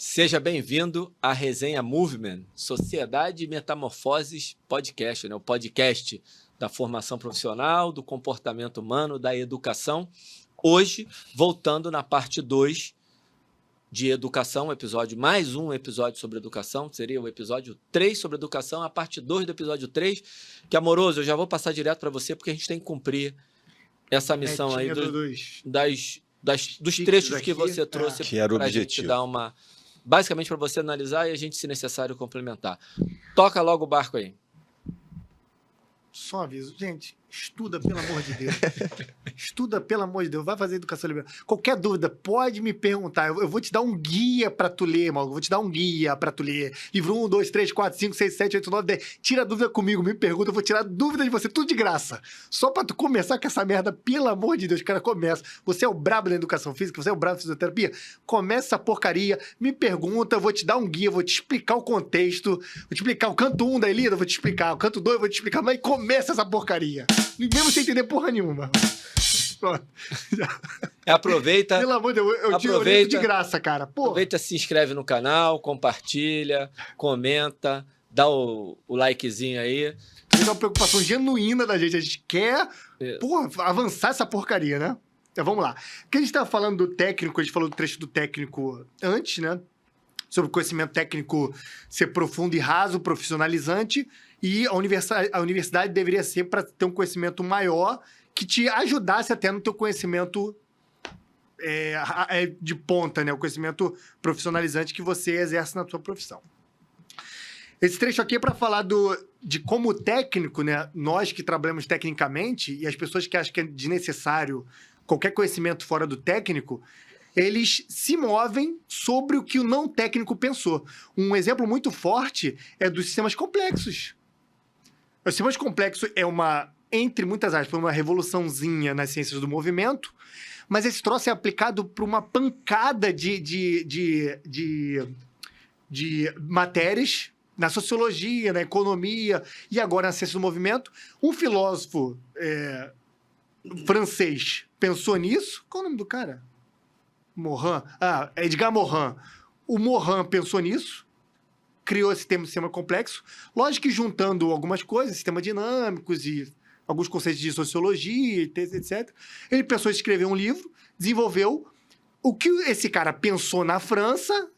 Seja bem-vindo à Resenha Movement, Sociedade e Metamorfoses Podcast, né? O podcast da formação profissional, do comportamento humano, da educação. Hoje, voltando na parte 2 de educação, mais um episódio sobre educação, seria o episódio 3 sobre educação, a parte 2 do episódio 3, que, amoroso, eu já vou passar direto para você, porque a gente tem que cumprir essa missão aí dos trechos que você trouxe para a gente dar uma... Basicamente para você analisar e a gente, se necessário, complementar. Toca logo o barco aí. Só um aviso. Gente, estuda, pelo amor de Deus. Estuda, pelo amor de Deus. Vai fazer educação liberal. Qualquer dúvida, pode me perguntar. Eu vou te dar um guia para tu ler, maluco. Vou te dar um guia para tu ler. Livro 1, 2, 3, 4, 5, 6, 7, 8, 9, 10. Tira dúvida comigo, me pergunta. Eu vou tirar dúvida de você, tudo de graça. Só para tu começar com essa merda, pelo amor de Deus. Cara, começa. Você é o brabo da educação física, você é o brabo da fisioterapia. Começa essa porcaria, me pergunta, eu vou te dar um guia, vou te explicar o contexto, vou te explicar o canto 1 da Ilíada, eu vou te explicar. O canto 2 eu vou te explicar, mas começa essa porcaria. Mesmo sem entender porra nenhuma. Pronto. Aproveita. Pelo amor de Deus, eu tiro de graça, cara. Porra. Aproveita, se inscreve no canal, compartilha, comenta, dá o likezinho aí. Isso é uma preocupação genuína da gente. A gente quer, porra, avançar essa porcaria, né? Então vamos lá. Porque a gente estava falando do técnico, a gente falou do trecho do técnico antes, né? Sobre o conhecimento técnico ser profundo e raso, profissionalizante. E a universidade deveria ser para ter um conhecimento maior que te ajudasse até no teu conhecimento de ponta, né? O conhecimento profissionalizante que você exerce na tua profissão. Esse trecho aqui é para falar de como o técnico, né? Nós que trabalhamos tecnicamente e as pessoas que acham que é desnecessário qualquer conhecimento fora do técnico, eles se movem sobre o que o não técnico pensou. Um exemplo muito forte é dos sistemas complexos. Os sistemas complexos é entre muitas aspas, uma revoluçãozinha nas ciências do movimento, mas esse troço é aplicado para uma pancada de matérias na sociologia, na economia e agora na ciência do movimento. Um filósofo francês pensou nisso. Qual é o nome do cara? Morin. Edgar Morin. O Morin pensou nisso. Criou esse sistema complexo, lógico que juntando algumas coisas, sistemas dinâmicos e alguns conceitos de sociologia, etc. Ele pensou em escrever um livro, desenvolveu o que esse cara pensou na França,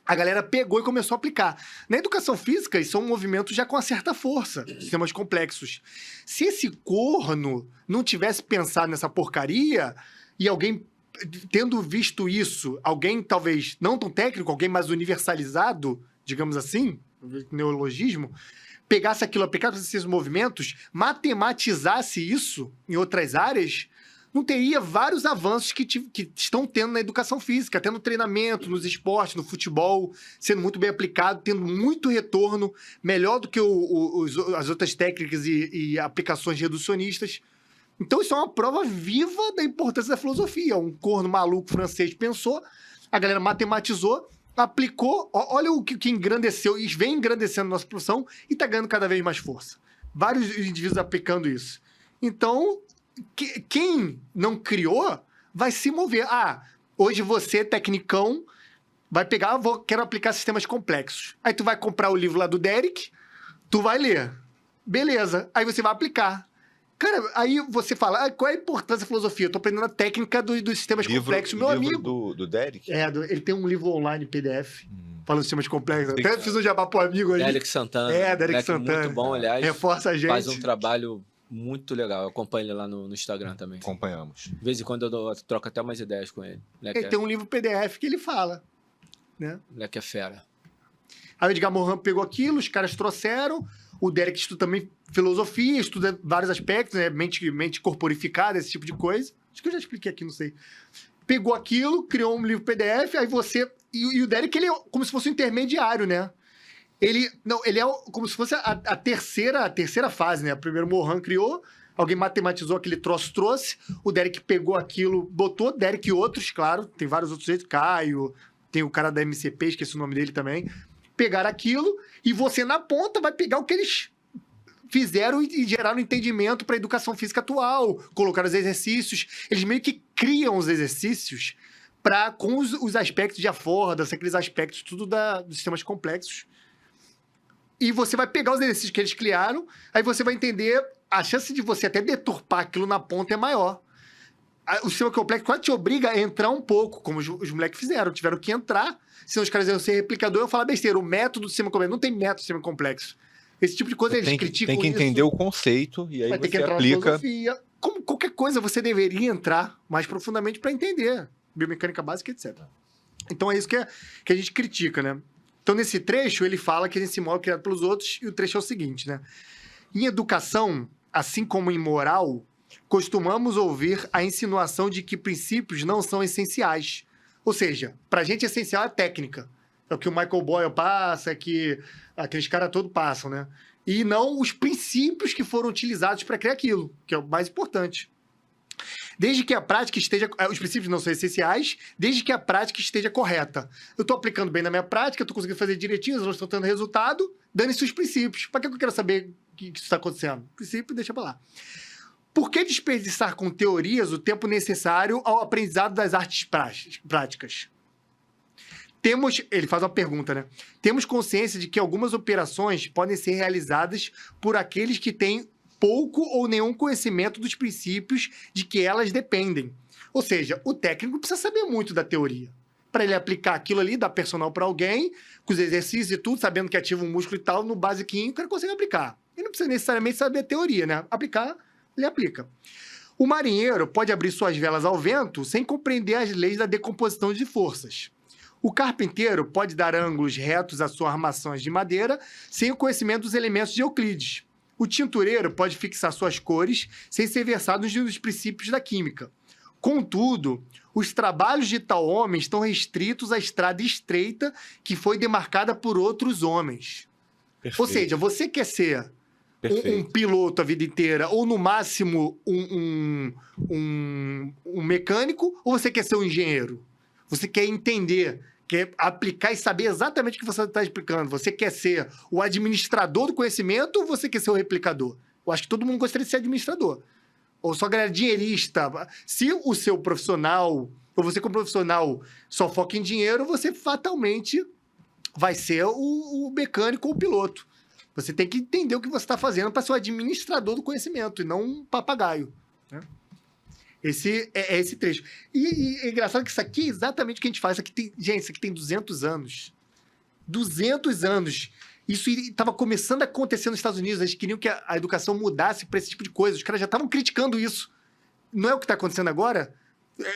a galera pegou e começou a aplicar. Na educação física, isso é um movimento já com uma certa força, sistemas complexos. Se esse corno não tivesse pensado nessa porcaria e alguém... Tendo visto isso, alguém talvez não tão técnico, alguém mais universalizado, digamos assim, neologismo, pegasse aquilo, aplicasse esses movimentos, matematizasse isso em outras áreas, não teria vários avanços que estão tendo na educação física, até no treinamento, nos esportes, no futebol, sendo muito bem aplicado, tendo muito retorno, melhor do que as outras técnicas e aplicações reducionistas. Então, isso é uma prova viva da importância da filosofia. Um corno maluco francês pensou, a galera matematizou, aplicou, olha o que engrandeceu e vem engrandecendo a nossa profissão e está ganhando cada vez mais força. Vários indivíduos aplicando isso. Então, quem não criou vai se mover. Hoje você, tecnicão, vai pegar, quero aplicar sistemas complexos. Aí tu vai comprar o livro lá do Derek, tu vai ler. Beleza. Aí você vai aplicar. Cara, aí você fala, qual é a importância da filosofia? Eu tô aprendendo a técnica dos sistemas complexos. Meu amigo... do Derek? Ele tem um livro online, PDF, falando de sistemas complexos. Até fiz um jabá pro amigo aí. Derek Santana. Derek Santana. Muito bom, aliás. Reforça a gente. Faz um trabalho muito legal. Eu acompanho ele lá no Instagram também. Acompanhamos. De vez em quando eu troco até umas ideias com ele. Ele tem um livro PDF que ele fala, né? Moleque é fera. Aí o Edgar Morin pegou aquilo, os caras trouxeram... O Derek estuda também filosofia, estuda vários aspectos, né? Mente corporificada, esse tipo de coisa. Acho que eu já expliquei aqui, não sei. Pegou aquilo, criou um livro PDF, aí você... E o Derek, ele é como se fosse um intermediário, né? Ele é como se fosse a terceira fase, né? Primeiro Morin criou, alguém matematizou aquele troço, trouxe, o Derek pegou aquilo, botou, Derek e outros, claro, tem vários outros jeitos, Caio, tem o cara da MCP, esqueci o nome dele também... Pegar aquilo e você, na ponta, vai pegar o que eles fizeram e geraram entendimento para a educação física atual, colocaram os exercícios. Eles meio que criam os exercícios com os aspectos de affordança, aqueles aspectos tudo dos sistemas complexos. E você vai pegar os exercícios que eles criaram, aí você vai entender, a chance de você até deturpar aquilo na ponta é maior. O sistema complexo quase te obriga a entrar um pouco, como os moleques fizeram, tiveram que entrar, senão os caras iam ser replicador e iam falar besteira. O método do sistema complexo, não tem método do sistema complexo. Esse tipo de coisa eles criticam. Tem que entender o conceito e aí vai ter que você entrar aplica. na filosofia. Como qualquer coisa, você deveria entrar mais profundamente para entender biomecânica básica, etc. Então é isso que a gente critica, né? Então, nesse trecho, ele fala que a gente se move criado pelos outros, e o trecho é o seguinte, né? Em educação, assim como em moral, costumamos ouvir a insinuação de que princípios não são essenciais. Ou seja, para a gente essencial é a técnica. É o que o Michael Boyle passa, é que aqueles caras todos passam, né? E não os princípios que foram utilizados para criar aquilo, que é o mais importante. Desde que a prática esteja... Os princípios não são essenciais, desde que a prática esteja correta. Eu estou aplicando bem na minha prática, estou conseguindo fazer direitinho, eu estou tendo resultado, dane-se os princípios. Para que eu quero saber o que isso está acontecendo? Princípio, deixa para lá. Por que desperdiçar com teorias o tempo necessário ao aprendizado das artes práticas? Ele faz uma pergunta, né? Temos consciência de que algumas operações podem ser realizadas por aqueles que têm pouco ou nenhum conhecimento dos princípios de que elas dependem. Ou seja, o técnico precisa saber muito da teoria. Para ele aplicar aquilo ali, dar personal para alguém, com os exercícios e tudo, sabendo que ativa um músculo e tal, no basiquinho, o cara consegue aplicar. Ele não precisa necessariamente saber a teoria, né? Aplicar, ele aplica. O marinheiro pode abrir suas velas ao vento sem compreender as leis da decomposição de forças. O carpinteiro pode dar ângulos retos às suas armações de madeira sem o conhecimento dos elementos de Euclides. O tintureiro pode fixar suas cores sem ser versado nos princípios da química. Contudo, os trabalhos de tal homem estão restritos à estrada estreita que foi demarcada por outros homens. Perfeito. Ou seja, você quer ser um piloto a vida inteira, ou no máximo um mecânico, ou você quer ser um engenheiro? Você quer entender, quer aplicar e saber exatamente o que você está explicando. Você quer ser o administrador do conhecimento ou você quer ser o replicador? Eu acho que todo mundo gostaria de ser administrador. Ou só ganhar dinheirista. Se o seu profissional, ou você como profissional, só foca em dinheiro, você fatalmente vai ser o mecânico ou o piloto. Você tem que entender o que você está fazendo para ser o administrador do conhecimento e não um papagaio, né? Esse é esse trecho. E é engraçado que isso aqui é exatamente o que a gente faz. Gente, isso aqui tem 200 anos. 200 anos. Isso estava começando a acontecer nos Estados Unidos. Eles queriam que a educação mudasse para esse tipo de coisa. Os caras já estavam criticando isso. Não é o que está acontecendo agora?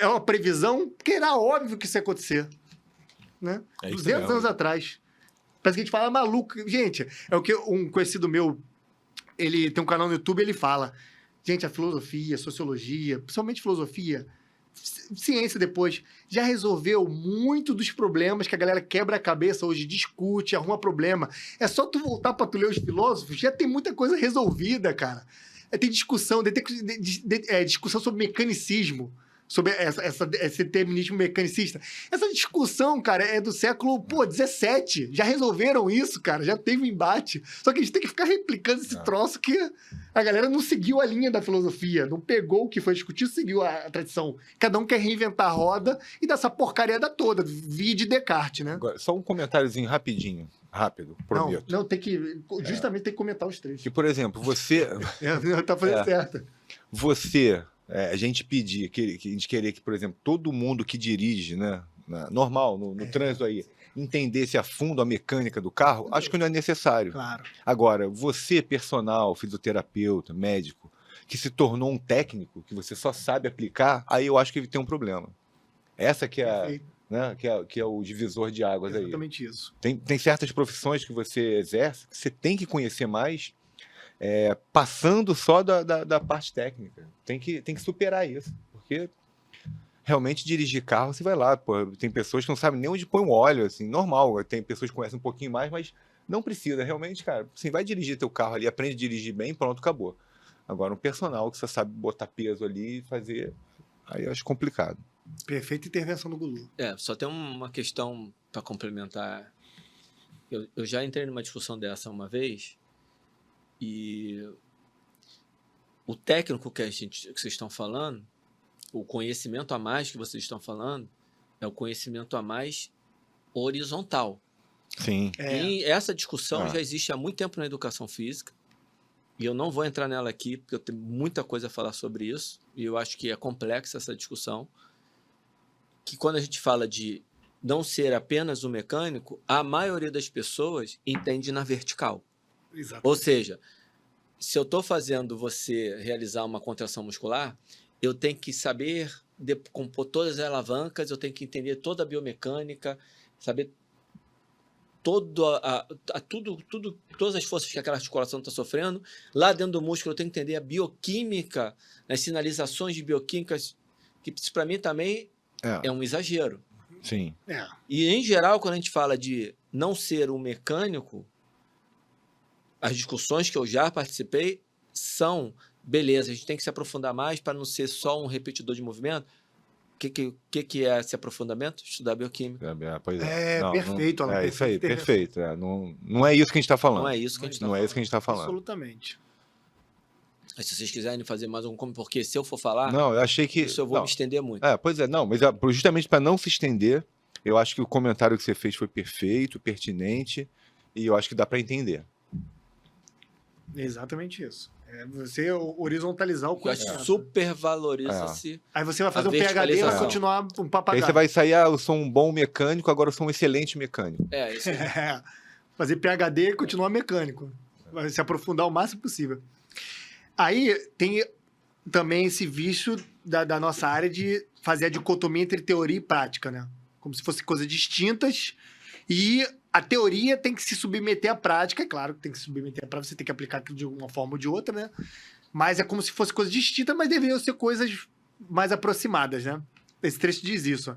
É uma previsão, porque era óbvio que isso ia acontecer. Né? 200 anos atrás. Parece que a gente fala maluco. Gente, é o que um conhecido meu, ele tem um canal no YouTube, ele fala... Gente, a filosofia, a sociologia, principalmente filosofia, ciência depois, já resolveu muito dos problemas que a galera quebra a cabeça hoje, discute, arruma problema. É só tu voltar para tu ler os filósofos, já tem muita coisa resolvida, cara. Tem discussão, discussão sobre mecanicismo, sobre esse determinismo mecanicista. Essa discussão, cara, é do século, 17. Já resolveram isso, cara. Já teve um embate. Só que a gente tem que ficar replicando esse troço que a galera não seguiu a linha da filosofia. Não pegou o que foi discutido, seguiu a tradição. Cada um quer reinventar a roda e dessa porcaria toda. Vide Descartes, né? Agora, só um comentáriozinho rapidinho. Rápido, prometo. Não, tem que... Justamente tem que comentar os trechos. Que, por exemplo, você... Tá fazendo certo. Você... a gente pedir, que a gente querer que, por exemplo, todo mundo que dirige, né, normal, no trânsito aí, entendesse a fundo a mecânica do carro, acho que não é necessário. Claro. Agora, você, personal, fisioterapeuta, médico, que se tornou um técnico, que você só sabe aplicar, aí eu acho que ele tem um problema. Essa que é, né, que é o divisor de águas aí. Exatamente isso. Tem certas profissões que você exerce, que você tem que conhecer mais, passando só da parte técnica. Tem que superar isso, porque realmente dirigir carro, você vai lá, pô, tem pessoas que não sabem nem onde põe o óleo, assim, normal, tem pessoas que conhecem um pouquinho mais, mas não precisa, realmente, cara, assim, vai dirigir teu carro ali, aprende a dirigir bem, pronto, acabou. Agora, um personal que você sabe botar peso ali e fazer, aí eu acho complicado. Perfeita intervenção do Gulu. Só tem uma questão para complementar. Eu já entrei numa discussão dessa uma vez, e o técnico que vocês estão falando, o conhecimento a mais que vocês estão falando, é o conhecimento a mais horizontal. Sim. E essa discussão É. já existe há muito tempo na educação física, e eu não vou entrar nela aqui, porque eu tenho muita coisa a falar sobre isso, e eu acho que é complexa essa discussão, que quando a gente fala de não ser apenas um mecânico, a maioria das pessoas entende na vertical. Exato. Ou seja, se eu estou fazendo você realizar uma contração muscular, eu tenho que saber compor todas as alavancas, eu tenho que entender toda a biomecânica, saber todas as forças que aquela articulação está sofrendo. Lá dentro do músculo, eu tenho que entender a bioquímica, as sinalizações de bioquímicas, que isso para mim também é um exagero. Sim. E, em geral, quando a gente fala de não ser um mecânico, as discussões que eu já participei são, beleza, a gente tem que se aprofundar mais para não ser só um repetidor de movimento. O que é esse aprofundamento? Estudar bioquímica. Pois é. Perfeito, Alan. É isso aí, perfeito. Não é isso que a gente está falando. Não é isso que a gente está Não falando. é isso que a gente está falando. Absolutamente. Mas se vocês quiserem fazer mais um comentário, porque se eu for falar, Não, eu achei que... isso eu vou não. me estender muito. Pois é, não, mas justamente para não se estender, eu acho que o comentário que você fez foi perfeito, pertinente, e eu acho que dá para entender. Exatamente isso. Você horizontalizar o Eu acho que conhecimento. supervaloriza-se. Aí você vai fazer a um PhD e vai verticalização. continuar um Aí papagaio. você vai sair, eu sou um bom mecânico, agora eu sou um excelente mecânico. Isso aí. Fazer PhD e continuar mecânico. Vai se aprofundar o máximo possível. Aí tem também esse vício da nossa área de fazer a dicotomia entre teoria e prática, né? Como se fossem coisas distintas. E a teoria tem que se submeter à prática. É claro que tem que se submeter à prática, você tem que aplicar aquilo de uma forma ou de outra, né? Mas é como se fosse coisa distinta, mas deveriam ser coisas mais aproximadas, né? Esse trecho diz isso.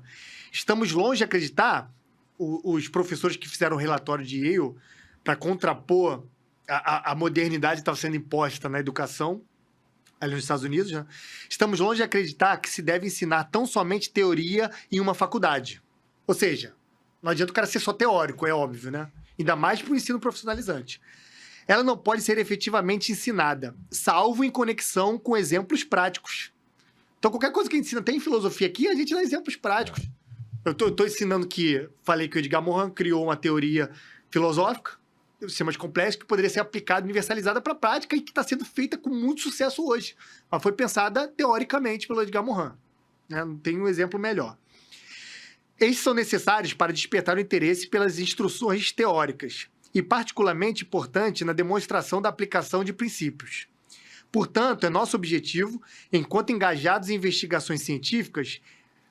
Estamos longe de acreditar, os professores que fizeram o relatório de Yale para contrapor a modernidade que estava sendo imposta na educação ali nos Estados Unidos, né? Estamos longe de acreditar que se deve ensinar tão somente teoria em uma faculdade. Ou seja, não adianta o cara ser só teórico, é óbvio, né? Ainda mais para o ensino profissionalizante. Ela não pode ser efetivamente ensinada, salvo em conexão com exemplos práticos. Então, qualquer coisa que a gente ensina, tem filosofia aqui, a gente dá exemplos práticos. Eu tô ensinando falei que o Edgar Morin criou uma teoria filosófica, sistemas complexos, que poderia ser aplicada, universalizada para a prática e que está sendo feita com muito sucesso hoje. Mas foi pensada teoricamente pelo Edgar Morin. Né? Não tem um exemplo melhor. Estes são necessários para despertar o interesse pelas instruções teóricas e particularmente importante na demonstração da aplicação de princípios. Portanto, é nosso objetivo, enquanto engajados em investigações científicas,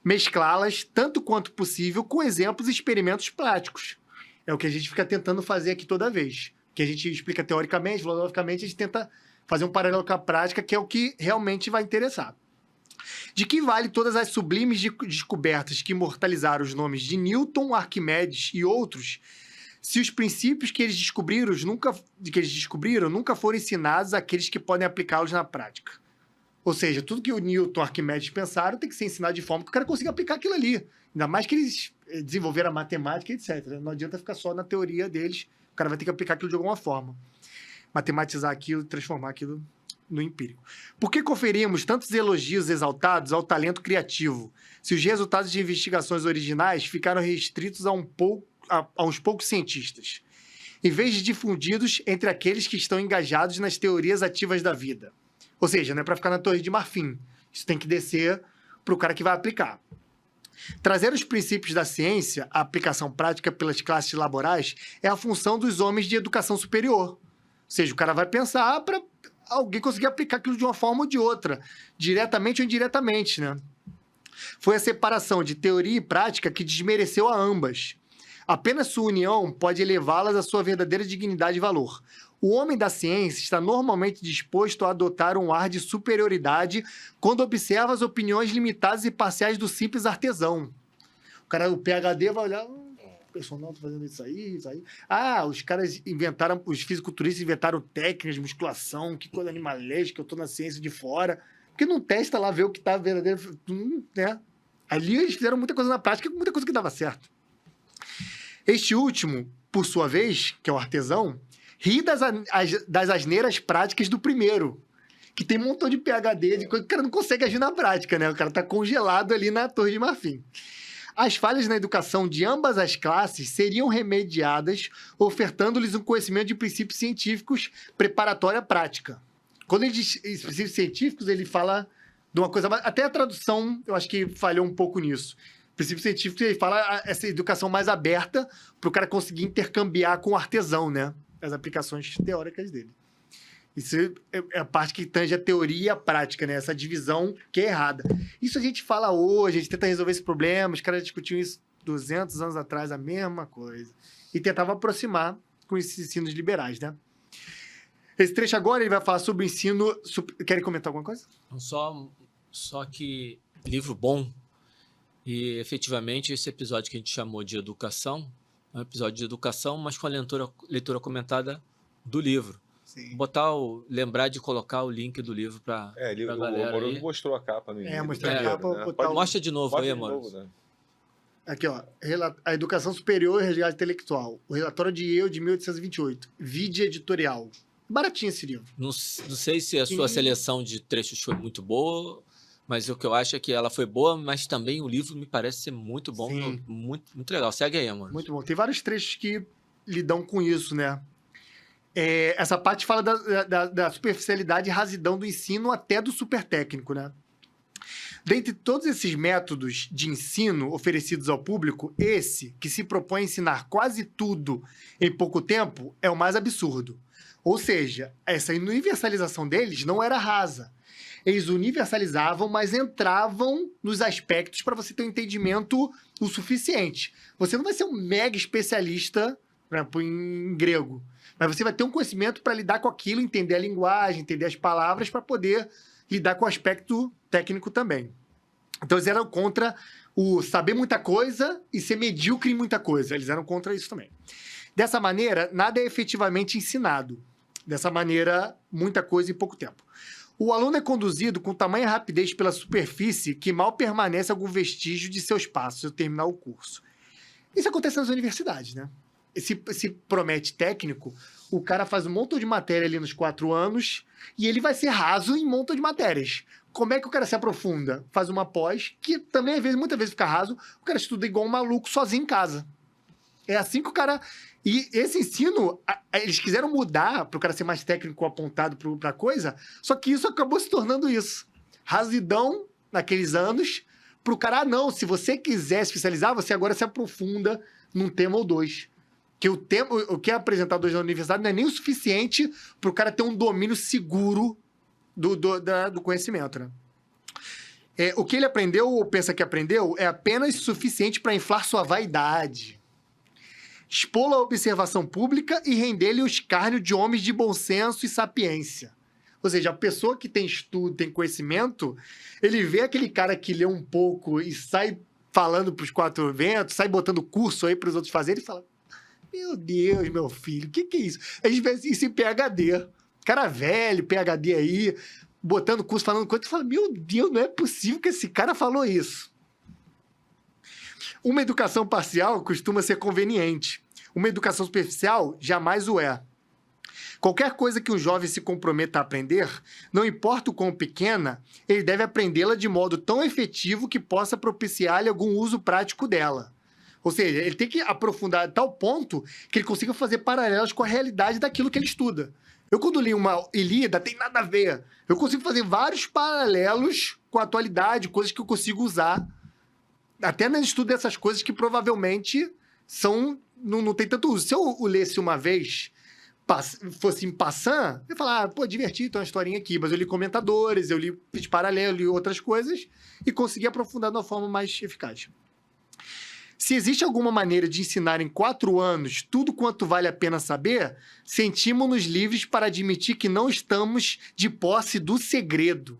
mesclá-las tanto quanto possível com exemplos e experimentos práticos. É o que a gente fica tentando fazer aqui toda vez. Que a gente explica teoricamente, filosoficamente, a gente tenta fazer um paralelo com a prática, que é o que realmente vai interessar. De que vale todas as sublimes descobertas que imortalizaram os nomes de Newton, Arquimedes e outros, se os princípios que eles descobriram nunca foram ensinados àqueles que podem aplicá-los na prática? Ou seja, tudo que o Newton e o Arquimedes pensaram tem que ser ensinado de forma que o cara consiga aplicar aquilo ali. Ainda mais que eles desenvolveram a matemática, etc. Não adianta ficar só na teoria deles, o cara vai ter que aplicar aquilo de alguma forma. Matematizar aquilo, transformar aquilo no empírico. Por que conferimos tantos elogios exaltados ao talento criativo, se os resultados de investigações originais ficaram restritos a uns poucos cientistas, em vez de difundidos entre aqueles que estão engajados nas teorias ativas da vida? Ou seja, não é para ficar na Torre de Marfim. Isso tem que descer para o cara que vai aplicar. Trazer os princípios da ciência, a aplicação prática pelas classes laborais, é a função dos homens de educação superior. Ou seja, o cara vai pensar para alguém conseguir aplicar aquilo de uma forma ou de outra, diretamente ou indiretamente, né? Foi a separação de teoria e prática que desmereceu a ambas. Apenas sua união pode elevá-las à sua verdadeira dignidade e valor. O homem da ciência está normalmente disposto a adotar um ar de superioridade quando observa as opiniões limitadas e parciais do simples artesão. O PhD vai olhar, o pessoal não está fazendo isso aí. Os caras inventaram, os fisiculturistas inventaram técnicas de musculação, que coisa animalesca, eu estou na ciência de fora. Porque não testa lá, ver o que está verdadeiro, né? Ali eles fizeram muita coisa na prática, muita coisa que dava certo. Este último, por sua vez, que é o artesão, ri das asneiras práticas do primeiro, que tem um montão de PhD, de coisa que o cara não consegue agir na prática, né? O cara tá congelado ali na Torre de Marfim. As falhas na educação de ambas as classes seriam remediadas ofertando-lhes um conhecimento de princípios científicos preparatória à prática. Quando ele diz princípios científicos, ele fala de uma coisa... Até a tradução, eu acho que falhou um pouco nisso. Princípios científicos, ele fala essa educação mais aberta para o cara conseguir intercambiar com o artesão, né? As aplicações teóricas dele. Isso é a parte que tange a teoria e a prática, né? Essa divisão que é errada. Isso a gente fala hoje, a gente tenta resolver esse problema, os caras discutiam isso 200 anos atrás, a mesma coisa. E tentava aproximar com esses ensinos liberais, né? Esse trecho agora ele vai falar sobre o ensino... Querem comentar alguma coisa? Só que livro bom, e efetivamente esse episódio que a gente chamou de educação, é um episódio de educação, mas com a leitura comentada do livro. Sim. Lembrar de colocar o link do livro para a galera. O Moroso mostrou a capa no início. Mostrou a capa. Né? Mostra de novo aí, Moroso. Né? Aqui, ó. A Educação Superior e Resgate Intelectual. O relatório de Yale de 1828. Vide editorial. Baratinho esse livro. Não sei se a sua seleção de trechos foi muito boa, mas o que eu acho é que ela foi boa, mas também o livro me parece ser muito bom, muito, muito legal. Segue aí, amor. Muito bom. Tem vários trechos que lidam com isso, né? Essa parte fala da superficialidade e rasidão do ensino até do super técnico, né? Dentre todos esses métodos de ensino oferecidos ao público, esse, que se propõe a ensinar quase tudo em pouco tempo, é o mais absurdo. Ou seja, essa universalização deles não era rasa. Eles universalizavam, mas entravam nos aspectos para você ter um entendimento o suficiente. Você não vai ser um mega especialista, por exemplo, em grego, mas você vai ter um conhecimento para lidar com aquilo, entender a linguagem, entender as palavras, para poder lidar com o aspecto técnico também. Então, eles eram contra o saber muita coisa e ser medíocre em muita coisa. Eles eram contra isso também. Dessa maneira, nada é efetivamente ensinado. Dessa maneira, muita coisa em pouco tempo. O aluno é conduzido com tamanha rapidez pela superfície que mal permanece algum vestígio de seus passos ao terminar o curso. Isso acontece nas universidades, né? Se promete técnico, o cara faz um montão de matéria ali nos 4 anos e ele vai ser raso em um montão de matérias. Como é que o cara se aprofunda? Faz uma pós, que também, muitas vezes fica raso, o cara estuda igual um maluco sozinho em casa. É assim que o cara... E esse ensino, eles quiseram mudar para o cara ser mais técnico apontado para a coisa, só que isso acabou se tornando isso. Rasidão, naqueles anos, para o cara, não, se você quiser se especializar, você agora se aprofunda num tema ou dois. Que o que é apresentado hoje na universidade não é nem o suficiente para o cara ter um domínio seguro do conhecimento, né? O que ele aprendeu ou pensa que aprendeu é apenas suficiente para inflar sua vaidade, expô-lo à observação pública e render-lhe o escárnio de homens de bom senso e sapiência. Ou seja, a pessoa que tem estudo, tem conhecimento, ele vê aquele cara que lê um pouco e sai falando para os 4 ventos, sai botando curso aí para os outros fazerem e fala: meu Deus, meu filho, o que é isso? A gente vê isso em PhD. Cara velho, PhD aí, botando curso, falando coisa, e fala: meu Deus, não é possível que esse cara falou isso. Uma educação parcial costuma ser conveniente. Uma educação superficial jamais o é. Qualquer coisa que um jovem se comprometa a aprender, não importa o quão pequena, ele deve aprendê-la de modo tão efetivo que possa propiciar-lhe algum uso prático dela. Ou seja, ele tem que aprofundar a tal ponto que ele consiga fazer paralelos com a realidade daquilo que ele estuda. Eu, quando li uma Ilíada, tem nada a ver. Eu consigo fazer vários paralelos com a atualidade, coisas que eu consigo usar até no estudo dessas coisas que provavelmente não tem tanto uso. Se eu lesse uma vez, fosse em passant, eu ia falar: pô, divertido, tem uma historinha aqui. Mas eu li comentadores, fiz paralelo, li outras coisas e consegui aprofundar de uma forma mais eficaz. Se existe alguma maneira de ensinar em 4 anos tudo quanto vale a pena saber, sentimos-nos livres para admitir que não estamos de posse do segredo.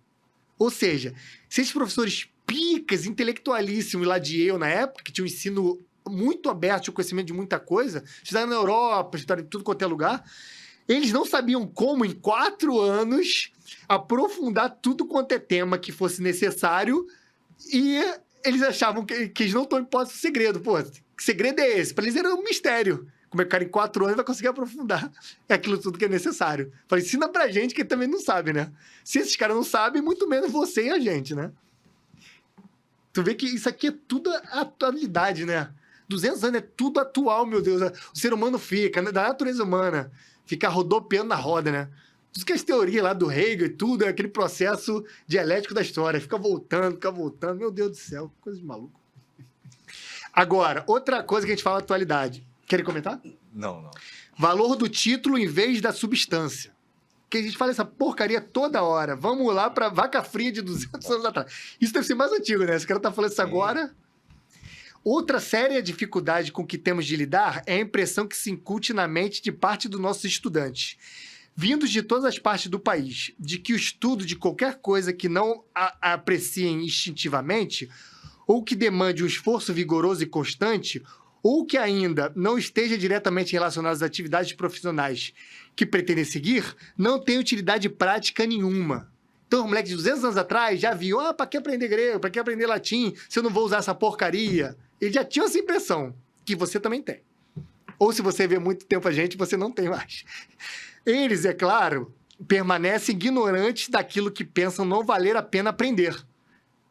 Ou seja, se esses professores picas, intelectualíssimos lá de Yale na época, que tinha um ensino muito aberto, tinha conhecimento de muita coisa, estudaram na Europa, estudaram em tudo quanto é lugar, eles não sabiam como, em 4 anos, aprofundar tudo quanto é tema que fosse necessário, e eles achavam que eles não estão em posse do segredo. Pô, que segredo é esse? Para eles era um mistério. Como é que o cara em 4 anos vai conseguir aprofundar aquilo tudo que é necessário? Falei, ensina pra gente que também não sabe, né? Se esses caras não sabem, muito menos você e a gente, né? Tu vê que isso aqui é tudo atualidade, né? 200 anos é tudo atual, meu Deus. O ser humano fica, da natureza humana, fica rodopiando na roda, né? Tudo que as teorias lá do Hegel e tudo, é aquele processo dialético da história. Fica voltando. Meu Deus do céu, coisa de maluco. Agora, outra coisa que a gente fala na atualidade. Querem comentar? Não. Valor do título em vez da substância. Que a gente fala essa porcaria toda hora. Vamos lá pra vaca fria de 200 anos atrás. Isso deve ser mais antigo, né? Esse cara tá falando isso agora. Outra séria dificuldade com que temos de lidar é a impressão que se incute na mente de parte dos nossos estudantes, vindos de todas as partes do país, de que o estudo de qualquer coisa que não apreciem instintivamente, ou que demande um esforço vigoroso e constante, ou que ainda não esteja diretamente relacionado às atividades profissionais que pretendem seguir, não tem utilidade prática nenhuma. Então, os moleques de 200 anos atrás já viam, pra que aprender grego, pra que aprender latim, se eu não vou usar essa porcaria? Eles já tinham essa impressão, que você também tem. Ou se você vê muito tempo a gente, você não tem mais. Eles, é claro, permanecem ignorantes daquilo que pensam não valer a pena aprender.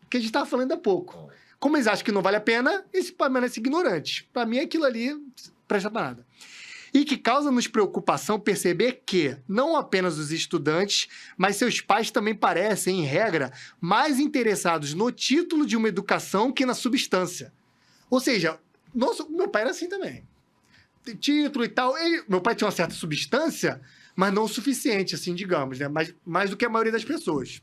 Que a gente estava falando há pouco. Como eles acham que não vale a pena, eles permanecem ignorantes. Para mim, aquilo ali não presta para nada. E que causa-nos preocupação perceber que, não apenas os estudantes, mas seus pais também parecem, em regra, mais interessados no título de uma educação que na substância. Ou seja, meu pai era assim também. Tem título e tal. Meu pai tinha uma certa substância, mas não o suficiente, assim, digamos, né? Mais do que a maioria das pessoas.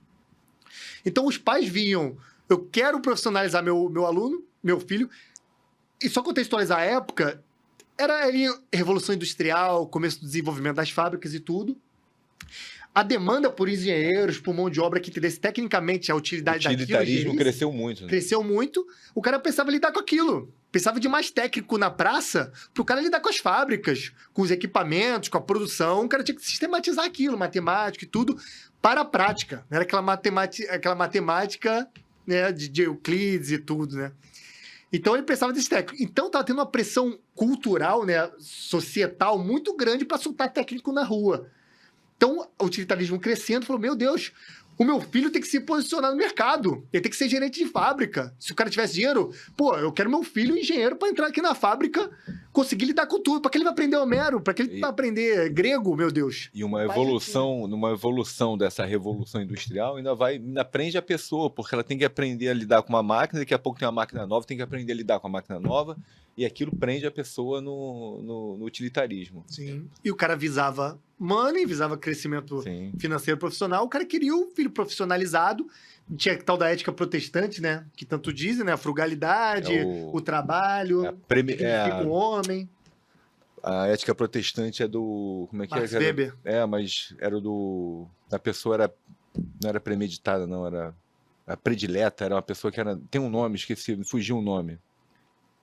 Então, os pais viam, eu quero profissionalizar meu aluno, meu filho, e só contextualizar a época, era ali Revolução Industrial, começo do desenvolvimento das fábricas e tudo. A demanda por engenheiros, por mão de obra que entendesse tecnicamente a utilidade daquilo. O utilitarismo cresceu muito. Né? Cresceu muito. O cara pensava lidar com aquilo. Pensava de mais técnico na praça para o cara lidar com as fábricas, com os equipamentos, com a produção. O cara tinha que sistematizar aquilo, matemática e tudo, para a prática. Não era aquela matemática né, de Euclides e tudo, né? Então, ele pensava desse técnico. Então, estava tendo uma pressão cultural, né, societal, muito grande para soltar técnico na rua. Então, o utilitarismo crescendo, falou, meu Deus, o meu filho tem que se posicionar no mercado. Ele tem que ser gerente de fábrica. Se o cara tivesse dinheiro, eu quero meu filho engenheiro para entrar aqui na fábrica, conseguir lidar com tudo. Para que ele vai aprender Homero? Para que ele vai aprender grego, meu Deus? E numa evolução dessa revolução industrial, ainda prende a pessoa, porque ela tem que aprender a lidar com uma máquina, daqui a pouco tem uma máquina nova, tem que aprender a lidar com a máquina nova, e aquilo prende a pessoa no utilitarismo. Sim. E o cara visava money, visava crescimento financeiro profissional, o cara queria o filho profissionalizado, tinha tal da ética protestante, né? Que tanto dizem, né? A frugalidade, o trabalho, o homem. A ética protestante é do... Como é que Max Weber. Mas era do... A pessoa não era premeditada, não. Era predileta, era uma pessoa que era... Tem um nome, esqueci, fugiu o nome.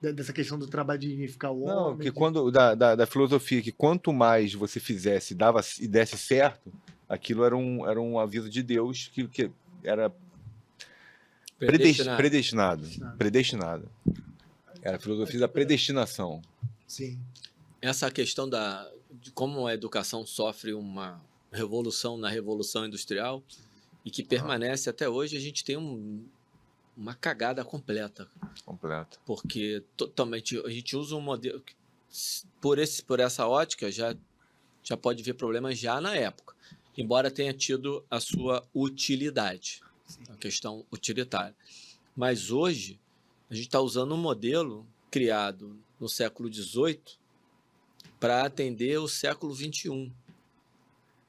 Dessa questão do trabalho de unificar o homem. Não, que quando da filosofia, que quanto mais você fizesse e desse certo, aquilo era um aviso de Deus que era predestinado. Era a filosofia da predestinação. Sim. Essa questão de como a educação sofre uma revolução na Revolução Industrial e que permanece até hoje, a gente tem uma cagada completa. Porque totalmente a gente usa um modelo por essa ótica já pode ver problemas já na época, embora tenha tido a sua utilidade, a questão utilitária. Mas hoje a gente está usando um modelo criado no século XVIII para atender o século XXI.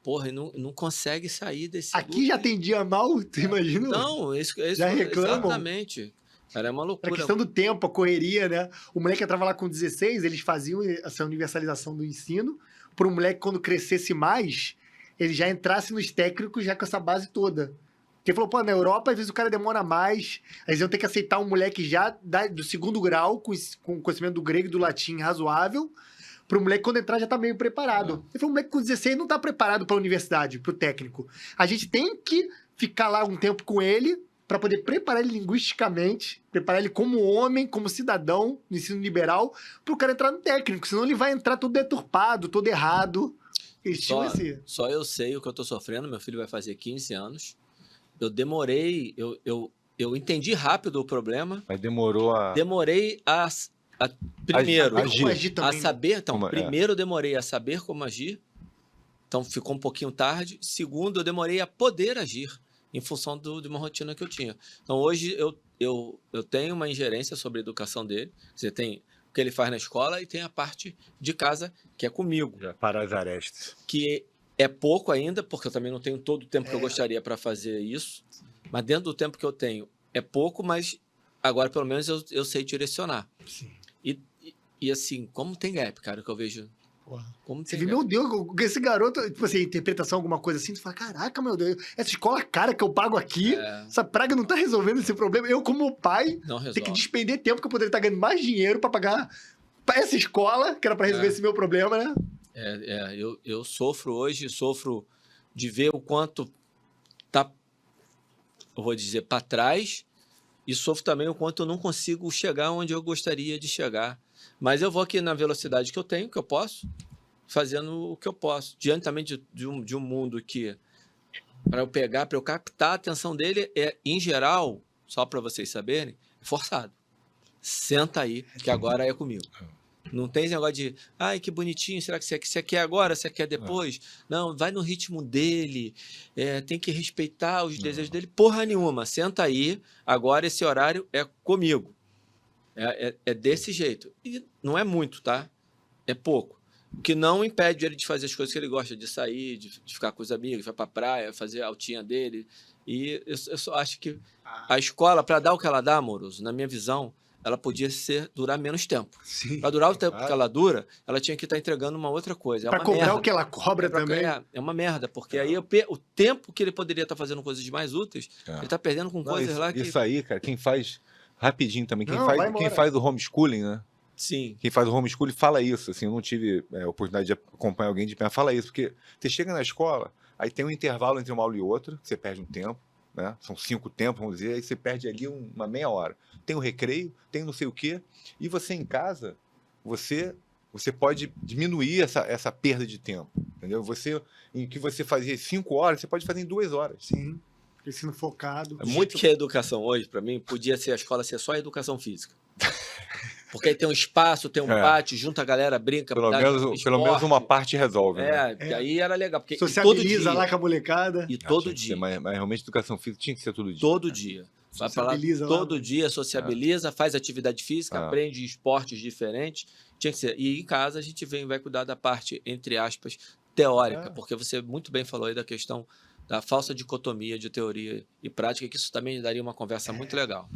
Porra, e não consegue sair desse... Aqui já atendia mal, tu imagina? Não, isso já reclamam. Exatamente. Cara, é uma loucura. A questão do tempo, a correria, né? O moleque entrava lá com 16, eles faziam essa universalização do ensino, para o moleque, quando crescesse mais, ele já entrasse nos técnicos já com essa base toda. Porque falou, na Europa, às vezes o cara demora mais, aí eles iam ter que aceitar um moleque já do segundo grau, com conhecimento do grego e do latim razoável, para o moleque, quando entrar, já tá meio preparado. Ele falou, o moleque com 16 não tá preparado para a universidade, para o técnico. A gente tem que ficar lá um tempo com ele para poder preparar ele linguisticamente, preparar ele como homem, como cidadão, no ensino liberal, para o cara entrar no técnico. Senão ele vai entrar todo deturpado, todo errado. Só eu sei o que eu tô sofrendo. Meu filho vai fazer 15 anos. Eu demorei... Eu eu entendi rápido o problema, Mas demorou a... demorei primeiro agir. Como agir a também. saber, então, Como- primeiro eu demorei a saber como agir, então ficou um pouquinho tarde. Segundo, eu demorei a poder agir em função de uma rotina que eu tinha. Então, hoje eu tenho uma ingerência sobre a educação dele. Você tem o que ele faz na escola e tem a parte de casa que é comigo, Já para as arestas. que é pouco ainda, porque eu também não tenho todo o tempo que eu gostaria para fazer isso, mas dentro do tempo que eu tenho é pouco, mas agora pelo menos eu sei direcionar. Sim. E assim, como tem gap, cara, que eu vejo. Porra. Como Você tem vê, gap. meu Deus, esse garoto, tipo assim, interpretação, alguma coisa assim, tu fala, caraca, meu Deus, essa escola cara que eu pago aqui, essa praga não tá resolvendo esse problema. Eu, como pai, Não tenho resolve. que despender tempo que eu poderia estar ganhando mais dinheiro pra pagar pra essa escola, que era pra resolver esse meu problema, né? Eu sofro hoje, sofro de ver o quanto tá, eu vou dizer, para trás, e sofro também o quanto eu não consigo chegar onde eu gostaria de chegar. Mas eu vou aqui na velocidade que eu tenho, que eu posso, fazendo o que eu posso. Diante também de um mundo que, para eu pegar, para eu captar a atenção dele, em geral, só para vocês saberem, é forçado. Senta aí, que agora é comigo. Não tem esse negócio de, ai, que bonitinho, será que você quer agora, você quer depois? Não, vai no ritmo dele, tem que respeitar os desejos dele. Porra nenhuma, senta aí, agora esse horário é comigo. É desse jeito. E não é muito, tá? É pouco. O que não impede ele de fazer as coisas que ele gosta, de sair, de ficar com os amigos, vai pra praia, fazer a altinha dele. E eu só acho que a escola, para dar o que ela dá, Amoroso, na minha visão, ela podia durar menos tempo. Sim. Para durar o tempo Claro. que ela dura, ela tinha que estar entregando uma outra coisa. É Pra uma cobrar merda. o que ela cobra também. É uma merda, porque aí o tempo que ele poderia estar fazendo coisas mais úteis, ele está perdendo com Não, coisas isso, lá que... isso aí, cara, quem faz... Rapidinho também, Não, vai embora. quem faz o homeschooling, né? Sim, Quem faz o homeschooling fala isso, assim, eu não tive oportunidade de acompanhar alguém de perto, fala isso, porque você chega na escola, aí tem um intervalo entre uma aula e outra, você perde um tempo, né? São 5 tempos, vamos dizer, aí você perde ali uma meia hora. Tem o recreio, tem não sei o quê, e você em casa, você pode diminuir essa perda de tempo, entendeu? Em que você fazia 5 horas, você pode fazer em 2 horas. Sim. Ensino focado. é muito que a educação hoje, para mim, podia ser a escola ser só a educação física. Porque aí tem um espaço, tem um pátio, junta a galera, brinca, Pelo dá menos uma esporte. parte resolve, né? Porque aí era legal. Porque Sociabiliza todo dia, lá com a molecada. e Ah, todo tinha que ser, dia. mas realmente educação física tinha que ser todo dia. Todo dia. Vai pra lá Sociabiliza lá, todo né? dia, sociabiliza, faz atividade física, aprende esportes diferentes. Tinha que ser. E em casa a gente vai cuidar da parte, entre aspas, teórica, porque você muito bem falou aí da questão da falsa dicotomia de teoria e prática, que isso também daria uma conversa muito legal.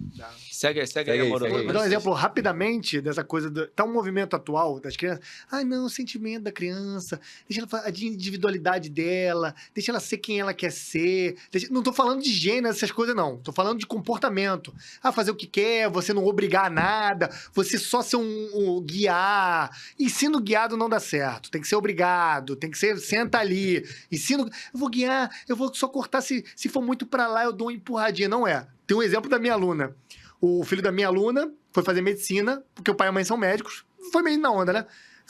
Segue aí, Amoroso. segue aí. Vou dar um exemplo rapidamente dessa coisa. Tá um movimento atual das crianças. Ai, não, o sentimento da criança, deixa ela a individualidade dela, deixa ela ser quem ela quer ser. Não tô falando de gênero, essas coisas, não. Tô falando de comportamento. Ah, fazer o que quer, você não obrigar a nada, você só ser um guiar. Ensino guiado não dá certo. Tem que ser obrigado, tem que ser, senta ali. Ensino, eu vou guiar, eu vou só cortar se for muito pra lá, eu dou uma empurradinha. Não é. Tem um exemplo da minha aluna. O filho da minha aluna foi fazer medicina, porque o pai e a mãe são médicos. Foi meio na onda, né?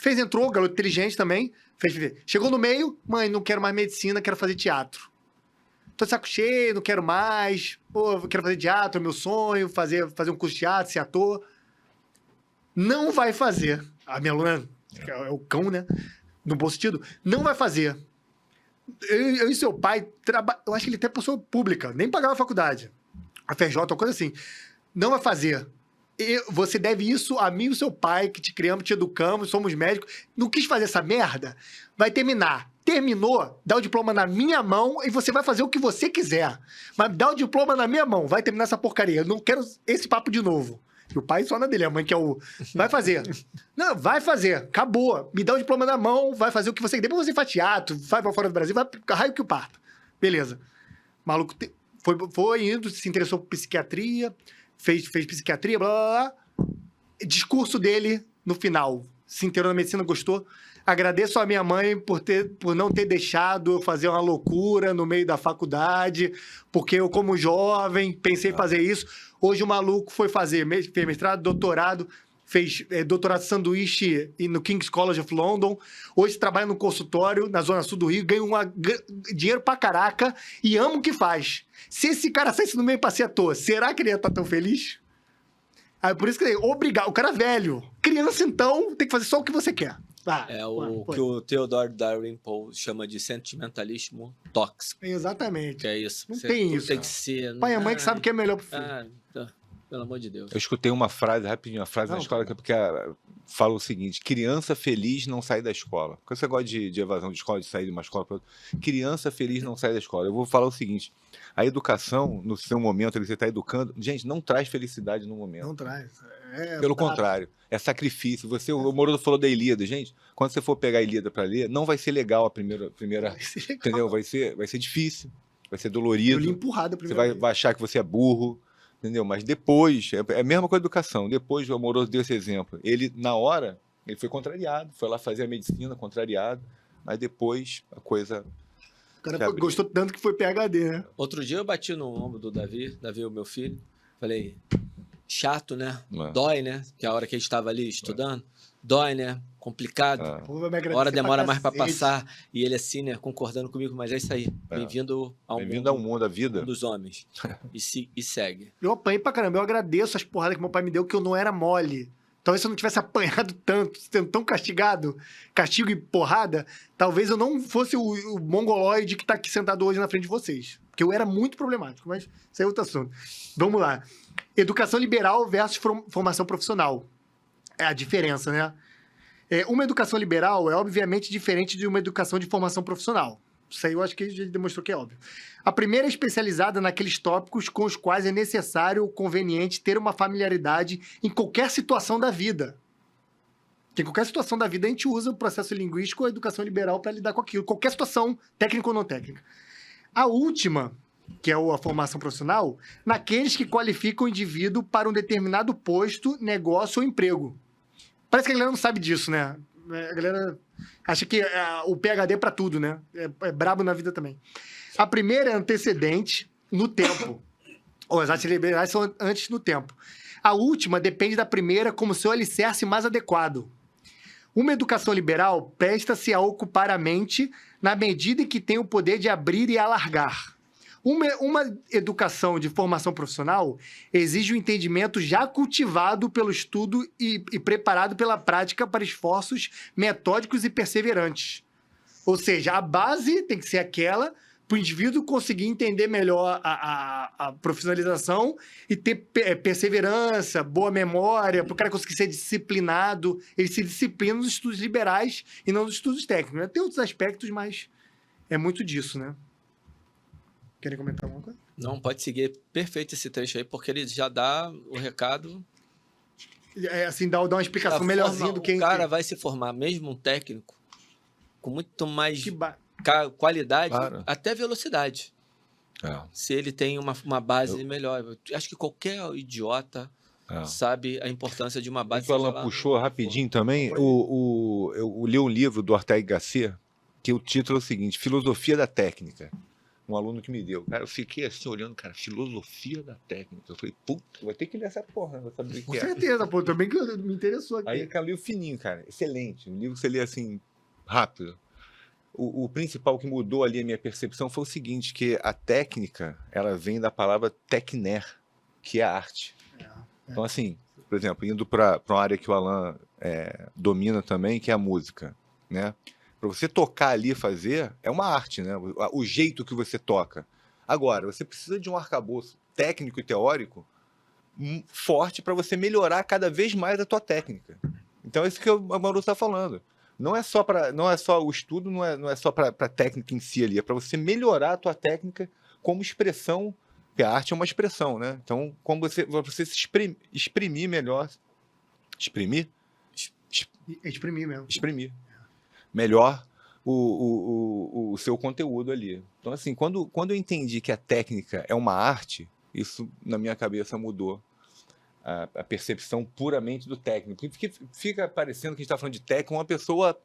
Entrou, garoto inteligente também. Chegou no meio, mãe, não quero mais medicina, quero fazer teatro. Tô de saco cheio, não quero mais. Pô, quero fazer teatro, é meu sonho, fazer um curso de teatro, ser ator. Não vai fazer. A minha aluna é o cão, né? No bom sentido. Não vai fazer. Eu e seu pai, eu acho que ele até passou pública, nem pagava a faculdade. A FJ, uma coisa assim. Não vai fazer. Você deve isso a mim e o seu pai, que te criamos, te educamos, somos médicos. Não quis fazer essa merda? Vai terminar. Terminou, dá o diploma na minha mão e você vai fazer o que você quiser. Mas dá o diploma na minha mão, vai terminar essa porcaria. Eu não quero esse papo de novo. E o pai só na dele, a mãe que é o... Vai fazer. Não, vai fazer. Acabou. Me dá o diploma na mão, vai fazer o que você quiser. Depois você faz teatro, vai pra fora do Brasil, vai raio que o parta. Beleza. O maluco foi indo, se interessou por psiquiatria, fez psiquiatria, blá, blá, blá. Discurso dele no final. Se inteirou na medicina, gostou. Agradeço a minha mãe por não ter deixado eu fazer uma loucura no meio da faculdade, porque eu, como jovem, pensei em fazer isso. Hoje o maluco fez mestrado, doutorado, fez doutorado de sanduíche no King's College of London, hoje trabalha no consultório na Zona Sul do Rio, ganha dinheiro pra caraca e ama o que faz. Se esse cara saísse no meio pra ser à toa, será que ele ia estar tão feliz? Por isso que obrigado. O cara é velho. Criança, então, tem que fazer só o que você quer. Que o Theodore Dalrymple chama de sentimentalismo tóxico. Exatamente. Que é isso. Não tem isso. Tem que ser... Pai e mãe que sabe o que é melhor pro filho. Pelo amor de Deus. Eu escutei uma frase, rapidinho, na escola, porque fala o seguinte: criança feliz não sai da escola. Porque você gosta de evasão de escola, de sair de uma escola para outra. Criança feliz não sai da escola. Eu vou falar o seguinte: a educação, no seu momento, você está educando, gente, não traz felicidade no momento. Não traz. Pelo contrário, é sacrifício. O Moroso falou da Ilíada. Gente, quando você for pegar a Ilíada para ler, não vai ser legal a primeira Vai ser legal. entendeu? Vai ser difícil, vai ser dolorido. Eu li empurrado a Você primeira vai achar que você é burro. Entendeu? Mas depois, é a mesma coisa com a educação. Depois o Amoroso deu esse exemplo. Ele, na hora, ele foi contrariado, foi lá fazer a medicina contrariado, mas depois a coisa... O cara gostou tanto que foi PhD, né? Outro dia eu bati no ombro do Davi, o meu filho, falei, chato, né? É. Dói, né? Que a hora que a gente estava ali estudando, dói, né? Complicado. A hora demora mais para passar. E ele assim, né? Concordando comigo, mas é isso aí. Bem-vindo ao mundo, à vida. Dos homens. E segue. Eu apanhei pra caramba. Eu agradeço as porradas que meu pai me deu, que eu não era mole. Talvez se eu não tivesse apanhado tanto, sendo tão castigado, castigo e porrada, talvez eu não fosse o mongoloide que tá aqui sentado hoje na frente de vocês. Porque eu era muito problemático, mas isso é outro assunto. Vamos lá. Educação liberal versus formação profissional. É a diferença, né? Uma educação liberal é obviamente diferente de uma educação de formação profissional. Isso aí eu acho que a gente demonstrou que é óbvio. A primeira é especializada naqueles tópicos com os quais é necessário ou conveniente ter uma familiaridade em qualquer situação da vida. Porque em qualquer situação da vida a gente usa o processo linguístico ou a educação liberal para lidar com aquilo. Qualquer situação, técnica ou não técnica. A última, que é a formação profissional, naqueles que qualificam o indivíduo para um determinado posto, negócio ou emprego. Parece que a galera não sabe disso, né? A galera acha que o PhD é pra tudo, né? É brabo na vida também. A primeira é antecedente no tempo. Ou as artes liberais são antes no tempo. A última depende da primeira como seu alicerce mais adequado. Uma educação liberal presta-se a ocupar a mente na medida em que tem o poder de abrir e alargar. Uma educação de formação profissional exige um entendimento já cultivado pelo estudo e preparado pela prática para esforços metódicos e perseverantes. Ou seja, a base tem que ser aquela para o indivíduo conseguir entender melhor a profissionalização e ter perseverança, boa memória, para o cara conseguir ser disciplinado. Ele se disciplina nos estudos liberais e não nos estudos técnicos, né? Tem outros aspectos, mas é muito disso, né? Querem comentar alguma coisa? Não, pode seguir perfeito esse trecho aí, porque ele já dá o recado. Assim, dá uma explicação melhorzinha do que... O cara vai se formar, mesmo um técnico, com muito mais qualidade, até velocidade. Se ele tem uma base melhor. Eu acho que qualquer idiota sabe a importância de uma base. O Alan puxou rapidinho também. Eu li um livro do Ortega Gasset, que o título é o seguinte: Filosofia da Técnica. Um aluno que me deu. Cara, eu fiquei assim olhando, cara, filosofia da técnica. Eu falei, puta, vou ter que ler essa porra, vou saber o que Com certeza, pô, também que me interessou aqui. Aí é um livro fininho, cara, excelente. Um livro que você lê assim, rápido. O principal que mudou ali a minha percepção foi o seguinte, que a técnica, ela vem da palavra techner, que é a arte. Então, assim, por exemplo, indo para uma área que o Alan domina também, que é a música, né? Para você tocar ali e fazer, é uma arte, né? O jeito que você toca. Agora, você precisa de um arcabouço técnico e teórico forte para você melhorar cada vez mais a tua técnica. Então, é isso que o Mauro está falando. Não é só o estudo, não é só para a técnica em si ali, é para você melhorar a tua técnica como expressão, porque a arte é uma expressão, né? Então, como você se exprimir melhor. Exprimir? Exprimir mesmo. Exprimir melhor o seu conteúdo ali. Então, assim, quando eu entendi que a técnica é uma arte, isso na minha cabeça mudou a percepção puramente do técnico. Porque fica parecendo que a gente está falando de técnico, uma pessoa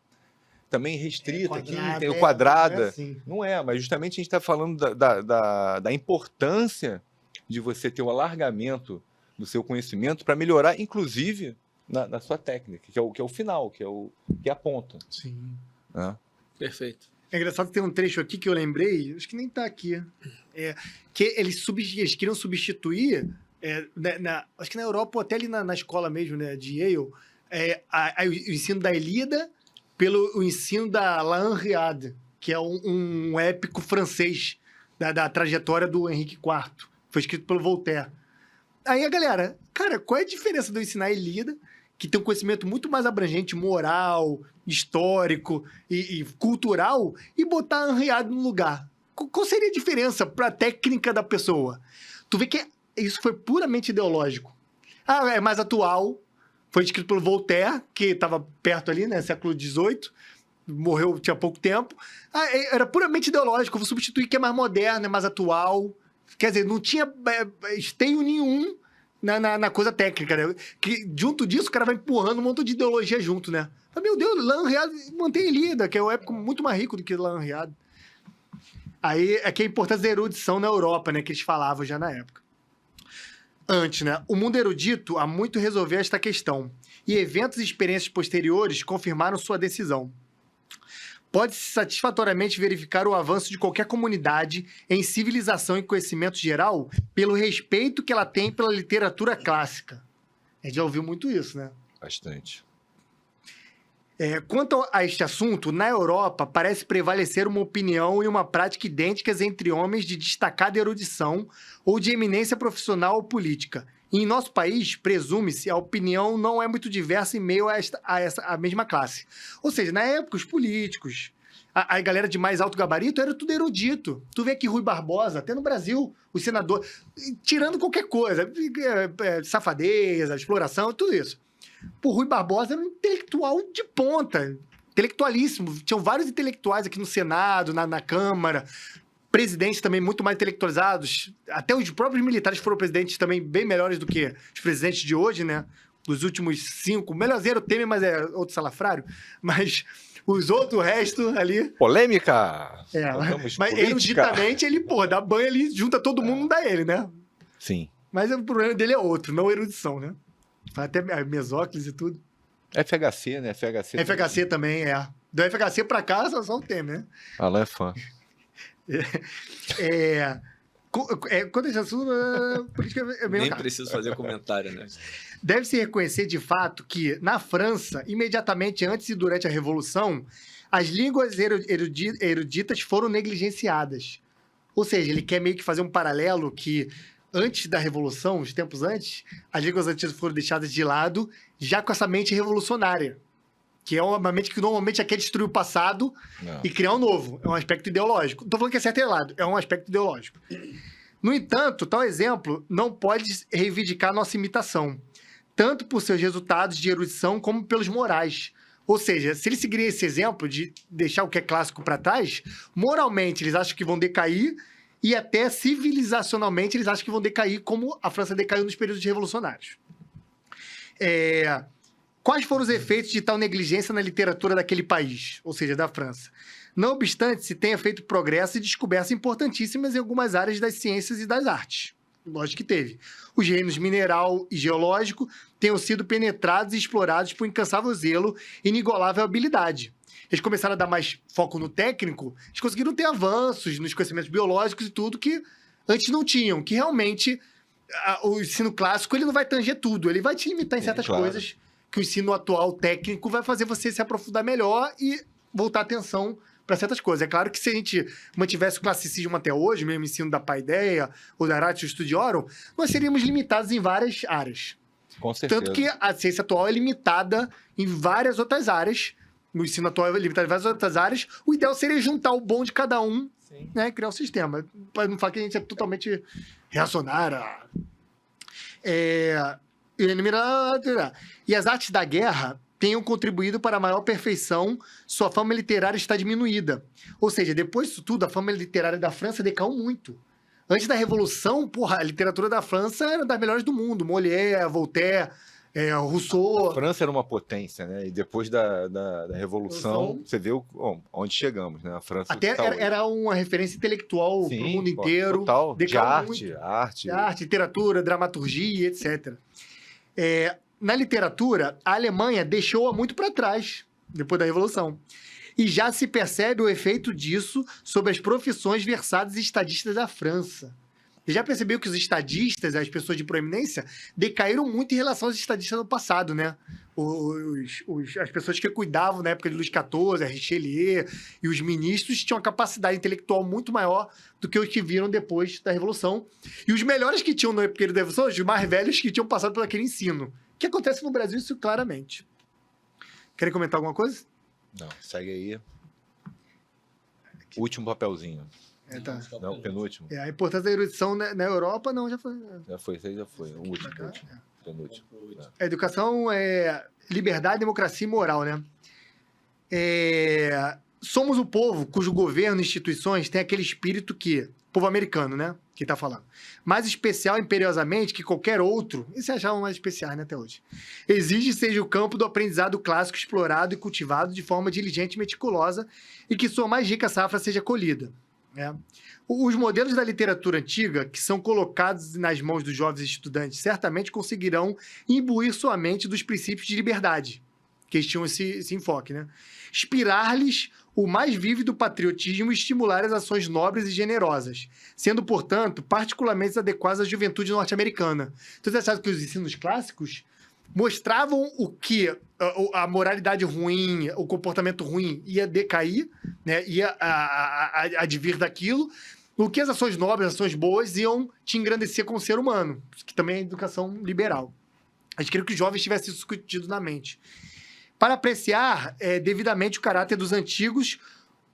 também restrita, quadrada. Não é assim. Não é, mas justamente a gente está falando da importância de você ter o alargamento do seu conhecimento para melhorar, inclusive, na sua técnica, que é o final, que é a ponta. Sim. Né? Perfeito. É engraçado que tem um trecho aqui que eu lembrei, acho que nem tá aqui. Que eles queriam substituir, acho que na Europa, ou até ali na escola mesmo, né, de Yale, o ensino da Ilíada pelo o ensino da La Henriade, que é um épico francês da trajetória do Henrique IV. Foi escrito pelo Voltaire. Aí a galera, cara, qual é a diferença de eu ensinar a Ilíada, que tem um conhecimento muito mais abrangente, moral, histórico e cultural, e botar a Henriade no lugar? Qual seria a diferença para a técnica da pessoa? Tu vê que isso foi puramente ideológico. É mais atual, foi escrito pelo Voltaire, que estava perto ali, né, século XVIII, morreu tinha pouco tempo. Era puramente ideológico, vou substituir que é mais moderno, é mais atual. Quer dizer, não tinha esteio nenhum na coisa técnica, né? Que, junto disso, o cara vai empurrando um monte de ideologia junto, né? Meu Deus, La Henriade mantém Ilíada, que é uma época muito mais rico do que La Henriade. Aí é que a importância da erudição na Europa, né? Que eles falavam já na época. Antes, né? O mundo erudito há muito resolveu esta questão, e eventos e experiências posteriores confirmaram sua decisão. Pode-se satisfatoriamente verificar o avanço de qualquer comunidade em civilização e conhecimento geral pelo respeito que ela tem pela literatura clássica. A gente já ouviu muito isso, né? Bastante. Quanto a este assunto, na Europa parece prevalecer uma opinião e uma prática idênticas entre homens de destacada erudição ou de eminência profissional ou política. E em nosso país, presume-se, a opinião não é muito diversa em meio a mesma classe. Ou seja, na época, os políticos, a galera de mais alto gabarito era tudo erudito. Tu vê que Rui Barbosa, até no Brasil, o senador, tirando qualquer coisa, safadeza, exploração, tudo isso. Pô, Rui Barbosa era um intelectual de ponta, intelectualíssimo. Tinham vários intelectuais aqui no Senado, na Câmara, presidentes também muito mais intelectualizados. Até os próprios militares foram presidentes também bem melhores do que os presidentes de hoje, né? Dos últimos 5. Melhorzinho o Temer, mas é outro salafrário. Mas os outros, o resto ali... Polêmica! Mas eruditamente ele, dá banho ali, junta todo mundo, não dá ele, né? Sim. Mas o problema dele é outro, não erudição, né? Até Mesóclise e tudo. FHC, né? FHC também, Do FHC pra cá, só o Temer, né? Alan é fã. Quando esse assunto, política é meio Nem caro. preciso fazer comentário, né? Deve-se reconhecer de fato que, na França, imediatamente antes e durante a Revolução, as línguas eruditas foram negligenciadas. Ou seja, ele quer meio que fazer um paralelo que, antes da Revolução, os tempos antes, as línguas antigas foram deixadas de lado, já com essa mente revolucionária. Que é uma mente que normalmente quer destruir o passado e criar um novo. É um aspecto ideológico. Não estou falando que é certo e errado, é um aspecto ideológico. No entanto, tal exemplo não pode reivindicar nossa imitação, tanto por seus resultados de erudição como pelos morais. Ou seja, se eles seguirem esse exemplo de deixar o que é clássico para trás, moralmente eles acham que vão decair e até civilizacionalmente eles acham que vão decair como a França decaiu nos períodos revolucionários. Quais foram os efeitos de tal negligência na literatura daquele país, ou seja, da França? Não obstante, se tenha feito progresso e descobertas importantíssimas em algumas áreas das ciências e das artes. Lógico que teve. Os reinos mineral e geológico tenham sido penetrados e explorados por incansável zelo e inigualável habilidade. Eles começaram a dar mais foco no técnico, eles conseguiram ter avanços nos conhecimentos biológicos e tudo que antes não tinham, que realmente o ensino clássico ele não vai tanger tudo, ele vai te limitar em certas coisas que o ensino atual técnico vai fazer você se aprofundar melhor e voltar a atenção para certas coisas. É claro que se a gente mantivesse o classicismo até hoje, mesmo ensino da Paideia ou da Ratio Studiorum, nós seríamos limitados em várias áreas. Com certeza. Tanto que a ciência atual é limitada em várias outras áreas. O ensino atual é limitado em várias outras áreas. O ideal seria juntar o bom de cada um, né, e criar um sistema. Para não falar que a gente é totalmente reacionário. E as artes da guerra tenham contribuído para a maior perfeição, sua fama literária está diminuída. Ou seja, depois disso tudo, a fama literária da França decaiu muito. Antes da Revolução, a literatura da França era das melhores do mundo. Molière, Voltaire, Rousseau. A França era uma potência, né? E depois da Revolução, você vê onde chegamos, né? A França até era uma referência intelectual para o mundo inteiro. Total. De arte, literatura, dramaturgia, etc. na literatura, a Alemanha deixou-a muito para trás, depois da Revolução. E já se percebe o efeito disso sobre as profissões versadas e estadistas da França. Você já percebeu que os estadistas, as pessoas de proeminência, decaíram muito em relação aos estadistas do passado, né? As pessoas que cuidavam na época de Luís XIV, a Richelieu e os ministros tinham uma capacidade intelectual muito maior do que os que viram depois da Revolução. E os melhores que tinham na época da Revolução, os mais velhos que tinham passado por aquele ensino. O que acontece no Brasil, isso claramente. Querem comentar alguma coisa? Não, segue aí. Último papelzinho. Tá. Não, penúltimo. A importância da erudição na Europa, não, já foi. Já foi, esse aí já foi. O último. Penúltimo. A educação é liberdade, democracia e moral, né? Somos o povo cujo governo e instituições têm aquele espírito que... Povo americano, né? Que tá falando. Mais especial, imperiosamente, que qualquer outro. E se achavam mais especiais, né, até hoje. Exige seja o campo do aprendizado clássico explorado e cultivado de forma diligente e meticulosa e que sua mais rica safra seja colhida. Né? Os modelos da literatura antiga, que são colocados nas mãos dos jovens estudantes, certamente conseguirão imbuir sua mente dos princípios de liberdade, que eles tinham esse enfoque, né? Inspirar-lhes o mais vívido patriotismo e estimular as ações nobres e generosas, sendo, portanto, particularmente adequadas à juventude norte-americana. Então, você sabe que os ensinos clássicos mostravam o que a moralidade ruim, o comportamento ruim ia decair, né? Ia advir daquilo, o que as ações nobres, as ações boas iam te engrandecer como ser humano, que também é educação liberal. A gente queria que os jovens tivessem isso discutido na mente. Para apreciar devidamente o caráter dos antigos,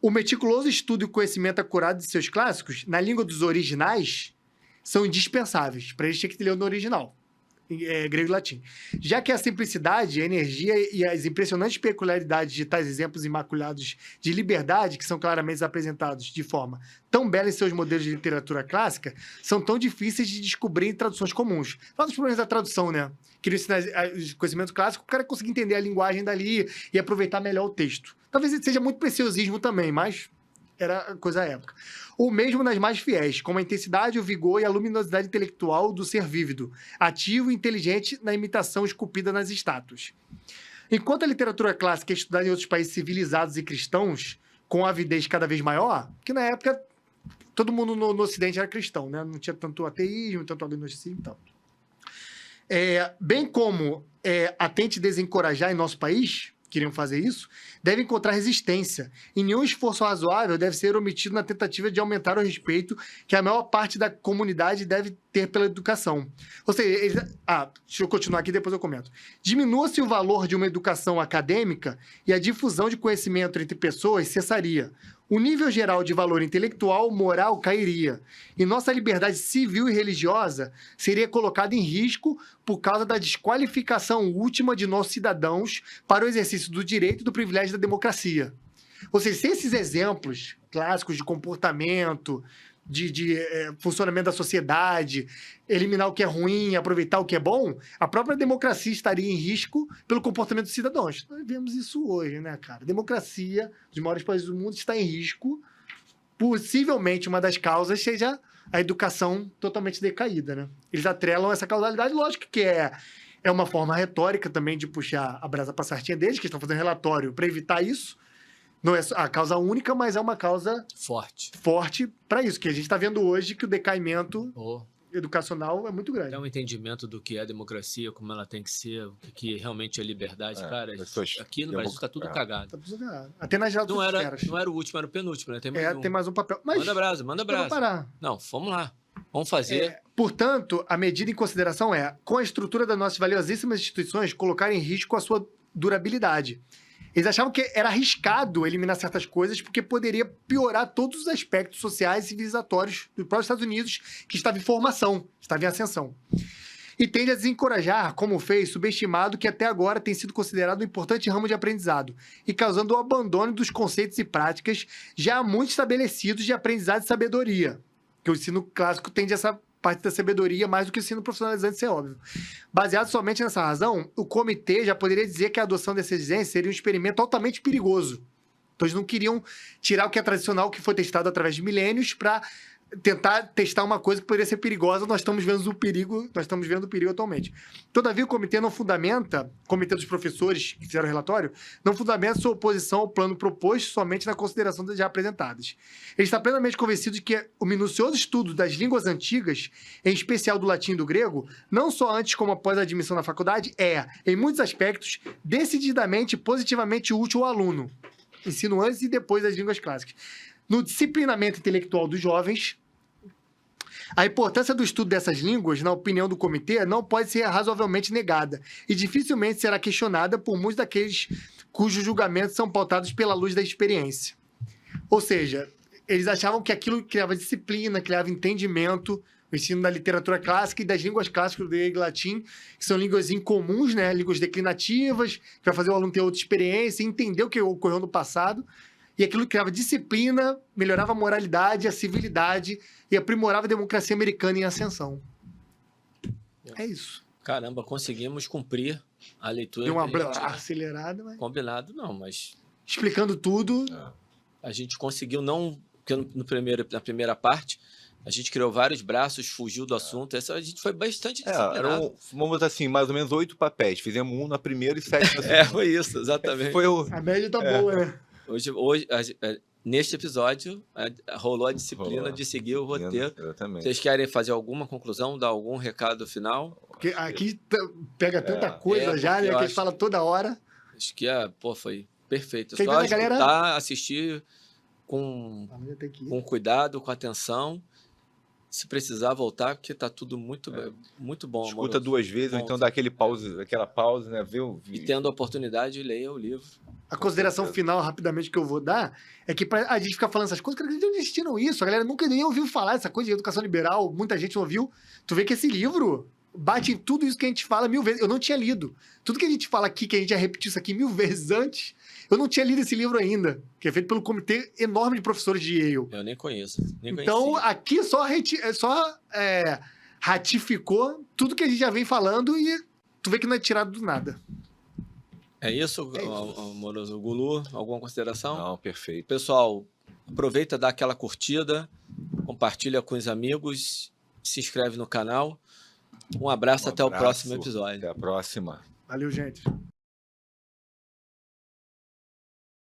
o meticuloso estudo e o conhecimento acurado de seus clássicos, na língua dos originais, são indispensáveis. Para eles, tinha que ler no original, grego e latim. Já que a simplicidade, a energia e as impressionantes peculiaridades de tais exemplos imaculados de liberdade, que são claramente apresentados de forma tão bela em seus modelos de literatura clássica, são tão difíceis de descobrir em traduções comuns. Fala dos problemas da tradução, né? Queria ensinar o conhecimento clássico, o cara conseguir entender a linguagem dali e aproveitar melhor o texto. Talvez seja muito preciosismo também, mas era coisa da época. Ou mesmo nas mais fiéis, como a intensidade, o vigor e a luminosidade intelectual do ser vívido, ativo e inteligente na imitação esculpida nas estátuas. Enquanto a literatura clássica é estudada em outros países civilizados e cristãos, com avidez cada vez maior, que na época todo mundo no Ocidente era cristão, né? Não tinha tanto ateísmo, tanto agnosticismo e tal. Bem como a tente desencorajar em nosso país, queriam fazer isso, deve encontrar resistência. E nenhum esforço razoável deve ser omitido na tentativa de aumentar o respeito que a maior parte da comunidade deve ter pela educação. Ou seja, deixa eu continuar aqui, depois eu comento. Diminua-se o valor de uma educação acadêmica e a difusão de conhecimento entre pessoas cessaria. O nível geral de valor intelectual, moral, cairia. E nossa liberdade civil e religiosa seria colocada em risco por causa da desqualificação última de nossos cidadãos para o exercício do direito e do privilégio da democracia. Ou seja, se esses exemplos clássicos de comportamento, de funcionamento da sociedade, eliminar o que é ruim, aproveitar o que é bom, a própria democracia estaria em risco pelo comportamento dos cidadãos. Nós vemos isso hoje, né, cara? A democracia dos maiores países do mundo está em risco. Possivelmente, uma das causas seja a educação totalmente decaída, né? Eles atrelam essa causalidade, lógico que é uma forma retórica também de puxar a brasa para a sardinha deles, que estão fazendo relatório para evitar isso. Não é a causa única, mas é uma causa forte para isso, que a gente está vendo hoje que o decaimento educacional é muito grande. É um entendimento do que é a democracia, como ela tem que ser, o que realmente é liberdade. Cara, aqui no Brasil está tudo cagado. Tá tudo cagado. Até nas esferas. Não era o último, era o penúltimo, né? Tem mais um papel. Mas manda brasa. Não, vamos lá. Vamos fazer. Portanto, a medida em consideração com a estrutura das nossas valiosíssimas instituições, colocar em risco a sua durabilidade. Eles achavam que era arriscado eliminar certas coisas porque poderia piorar todos os aspectos sociais e civilizatórios dos próprios Estados Unidos, que estava em formação, estava em ascensão. E tende a desencorajar, como fez, subestimado que até agora tem sido considerado um importante ramo de aprendizado e causando o abandono dos conceitos e práticas já muito estabelecidos de aprendizado e sabedoria. Que o ensino clássico tende a essa parte da sabedoria mais do que o ensino profissionalizante, isso é óbvio. Baseado somente nessa razão, o comitê já poderia dizer que a adoção dessa exigência seria um experimento altamente perigoso. Então, eles não queriam tirar o que é tradicional, que foi testado através de milênios, para tentar testar uma coisa que poderia ser perigosa, nós estamos vendo o perigo atualmente. Todavia, o comitê não fundamenta, o comitê dos professores que fizeram o relatório, não fundamenta sua oposição ao plano proposto somente na consideração das já apresentadas. Ele está plenamente convencido de que o minucioso estudo das línguas antigas, em especial do latim e do grego, não só antes como após a admissão na faculdade, é, em muitos aspectos, decididamente e positivamente útil ao aluno. Ensino antes e depois das línguas clássicas. No disciplinamento intelectual dos jovens, a importância do estudo dessas línguas, na opinião do comitê, não pode ser razoavelmente negada e dificilmente será questionada por muitos daqueles cujos julgamentos são pautados pela luz da experiência. Ou seja, eles achavam que aquilo criava disciplina, criava entendimento, o ensino da literatura clássica e das línguas clássicas do grego e latim, que são línguas incomuns, né? Línguas declinativas, que vai fazer o aluno ter outra experiência, entender o que ocorreu no passado. E aquilo criava disciplina, melhorava a moralidade, a civilidade e aprimorava a democracia americana em ascensão. É isso. Caramba, conseguimos cumprir a leitura. Deu uma que a gente tinha acelerada, mas... combinado, não, mas Explicando tudo. a gente conseguiu não... Porque na primeira parte, a gente criou vários braços, fugiu do assunto. Essa a gente foi bastante disciplinado. Vamos botar assim, mais ou menos 8 papéis. Fizemos um na primeira e 7 na segunda. Foi isso, exatamente. Foi o... A média tá boa, né? Hoje, neste episódio, rolou a disciplina de seguir o roteiro. Exatamente. Vocês querem fazer alguma conclusão, dar algum recado final? Porque aqui pega tanta coisa já, porque né? eu Que a acho gente fala toda hora. Acho que foi perfeito. Quem Só vê a galera- escutar, assistir com Tem que ir. com cuidado, com atenção. Se precisar voltar, porque tá tudo muito bom. Escuta amoroso. 2 vezes, ou Bom, então dá aquela pausa, né? Vê o E vídeo. tendo a oportunidade, leia o livro. A consideração certeza. final, rapidamente, que eu vou dar, é que pra a gente ficar falando essas coisas, cara, eles não existiram isso. A galera nunca nem ouviu falar dessa coisa de educação liberal, muita gente não ouviu. Tu vê que esse livro bate em tudo isso que a gente fala 1000 vezes. Eu não tinha lido. Tudo que a gente fala aqui, que a gente já repetiu isso aqui 1000 vezes antes, eu não tinha lido esse livro ainda, que é feito pelo comitê enorme de professores de Yale. Eu nem conheço. Nem Então, conhecia. aqui só ratificou tudo que a gente já vem falando e tu vê que não é tirado do nada. É isso, É isso. amoroso Gulu? Alguma consideração? Não, perfeito. Pessoal, aproveita, dá aquela curtida, compartilha com os amigos, se inscreve no canal. Um abraço, até o próximo episódio. Até a próxima. Valeu, gente.